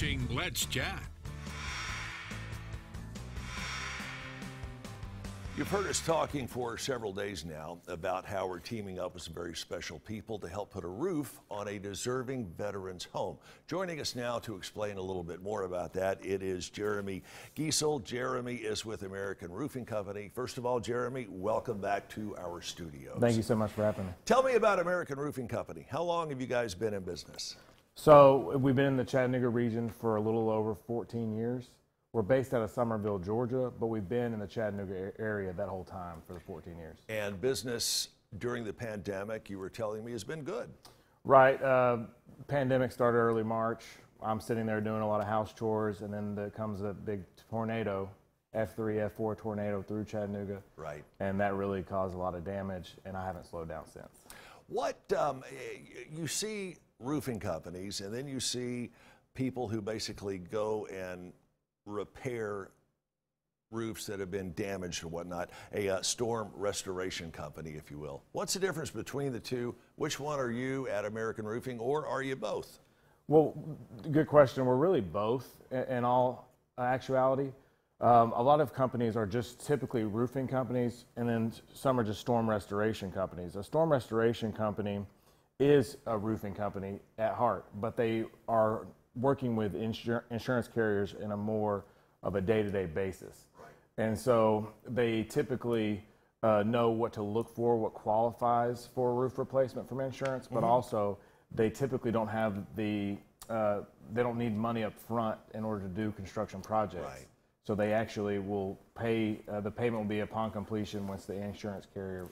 watching Let's Chat. You've heard us talking for several days now about how we're teaming up with some very special people to help put a roof on a deserving veteran's home. Joining us now to explain a little bit more about that, it is Jeremy Giesel. Jeremy is with American Roofing Company. First of all, Jeremy, welcome back to our studios. Thank you so much for having me. Tell me about American Roofing Company. How long have you guys been in business? So we've been in the Chattanooga region for a little over 14 years. We're based out of Summerville, Georgia, but we've been in the Chattanooga area that whole time for the 14 years. And business during the pandemic, you were telling me, has been good. Right. Pandemic started early March. I'm sitting there doing a lot of house chores, and then there comes a big tornado, F3, F4 tornado through Chattanooga. Right. And that really caused a lot of damage, and I haven't slowed down since. What, you see roofing companies, and then you see people who basically go and repair roofs that have been damaged and whatnot, a storm restoration company, if you will. What's the difference between the two? Which one are you at American Roofing, or are you both? Well, good question. We're really both in all actuality. A lot of companies are just typically roofing companies, and then some are just storm restoration companies. A storm restoration company is a roofing company at heart, but they are working with insurance carriers in a more of a day-to-day basis. Right. And so they typically know what to look for, what qualifies for a roof replacement from insurance, but also they typically don't have the, they don't need money up front in order to do construction projects. Right. So they actually will pay, the payment will be upon completion once the insurance carrier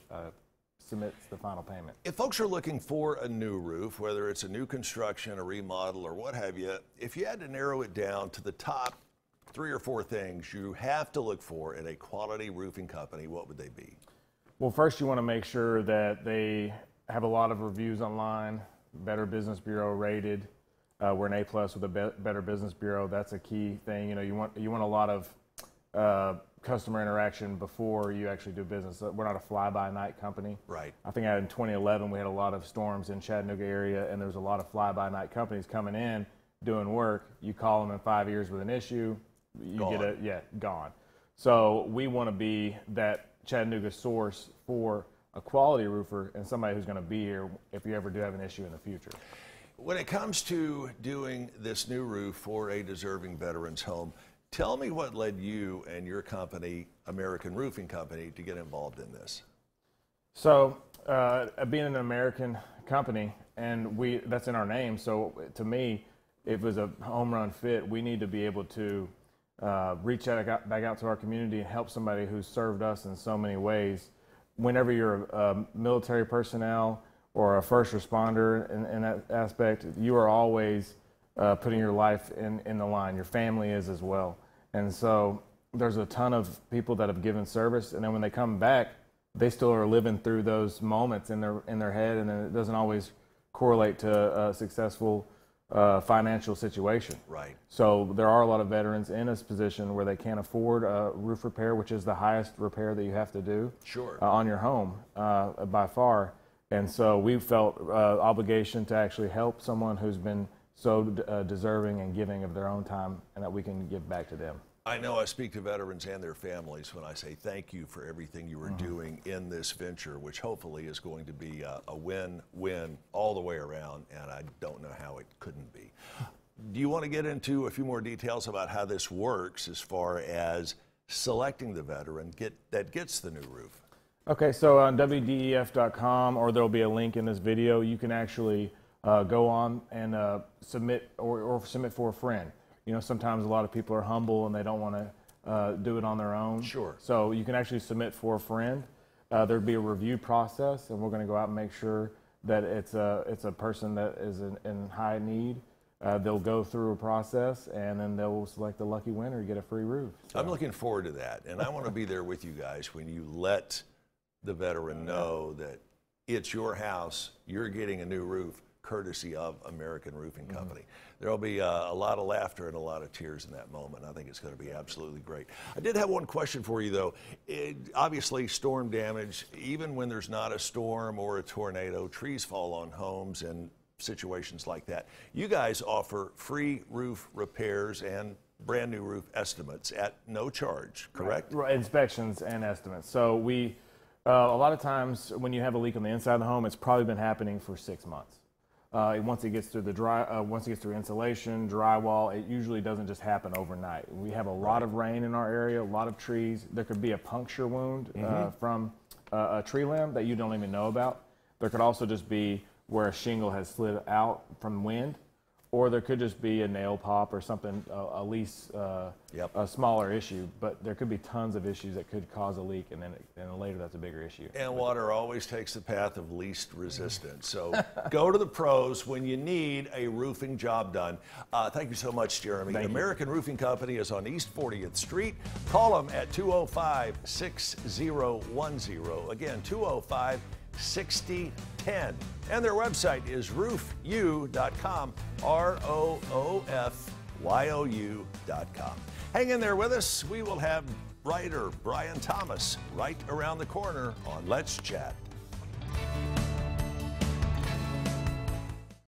submits the final payment. If folks are looking for a new roof, whether it's a new construction, a remodel, or what have you, if you had to narrow it down to the top 3 or 4 things you have to look for in a quality roofing company, what would they be? Well, first you want to make sure that they have a lot of reviews online, Better Business Bureau rated. We're an A+ with a Better Business Bureau. That's a key thing. You know, you want a lot of customer interaction before you actually do business. We're not a fly-by-night company. Right. I think in 2011 we had a lot of storms in Chattanooga area, and there was a lot of fly-by-night companies coming in doing work. You call them in 5 years with an issue, you gone. Gone. So we want to be that Chattanooga source for a quality roofer and somebody who's going to be here if you ever do have an issue in the future. When it comes to doing this new roof for a deserving veteran's home, tell me what led you and your company, American Roofing Company, to get involved in this. So, being an American company, and that's in our name, so to me, it was a home run fit. We need to be able to reach out, back out to our community and help somebody who's served us in so many ways. Whenever you're a military personnel or a first responder in that aspect, you are always putting your life in the line. Your family is as well. And so there's a ton of people that have given service, and then when they come back, they still are living through those moments in their head, and then it doesn't always correlate to a successful financial situation. Right. So there are a lot of veterans in this position where they can't afford a roof repair, which is the highest repair that you have to do on your home by far. And so we felt obligation to actually help someone who's been so deserving and giving of their own time, and that we can give back to them. I know I speak to veterans and their families when I say thank you for everything you are doing in this venture, which hopefully is going to be a win-win all the way around, and I don't know how it couldn't be. Do you want to get into a few more details about how this works as far as selecting the veteran that gets the new roof? Okay, so on WDEF.com, or there'll be a link in this video, you can actually go on and submit or submit for a friend. You know, sometimes a lot of people are humble and they don't want to do it on their own. Sure. So you can actually submit for a friend. There'd be a review process, and we're going to go out and make sure that it's a person that is in high need. They'll go through a process, and then they'll select the lucky winner to get a free roof. So. I'm looking forward to that, and I want to be there with you guys when you let the veteran know that it's your house, you're getting a new roof, courtesy of American Roofing Company. There'll be a lot of laughter and a lot of tears in that moment. I think it's going to be absolutely great. I did have one question for you, though. Obviously, storm damage, even when there's not a storm or a tornado, trees fall on homes, and situations like that. You guys offer free roof repairs and brand new roof estimates at no charge, correct? Right, inspections and estimates. So we, a lot of times when you have a leak on the inside of the home, it's probably been happening for 6 months. Once it gets through once it gets through insulation, drywall, it usually doesn't just happen overnight. We have a lot of rain in our area, a lot of trees. There could be a puncture wound from a tree limb that you don't even know about. There could also just be where a shingle has slid out from wind, or there could just be a nail pop or something, a smaller issue. But there could be tons of issues that could cause a leak, and then later that's a bigger issue. And water always takes the path of least resistance. So go to the pros when you need a roofing job done. Thank you so much, Jeremy. American Roofing Company is on East 40th Street. Call them at 205-6010. Again, 205-6010. And their website is roofyou.com, ROOFYOU.com. Hang in there with us. We will have writer Brian Thomas right around the corner on Let's Chat.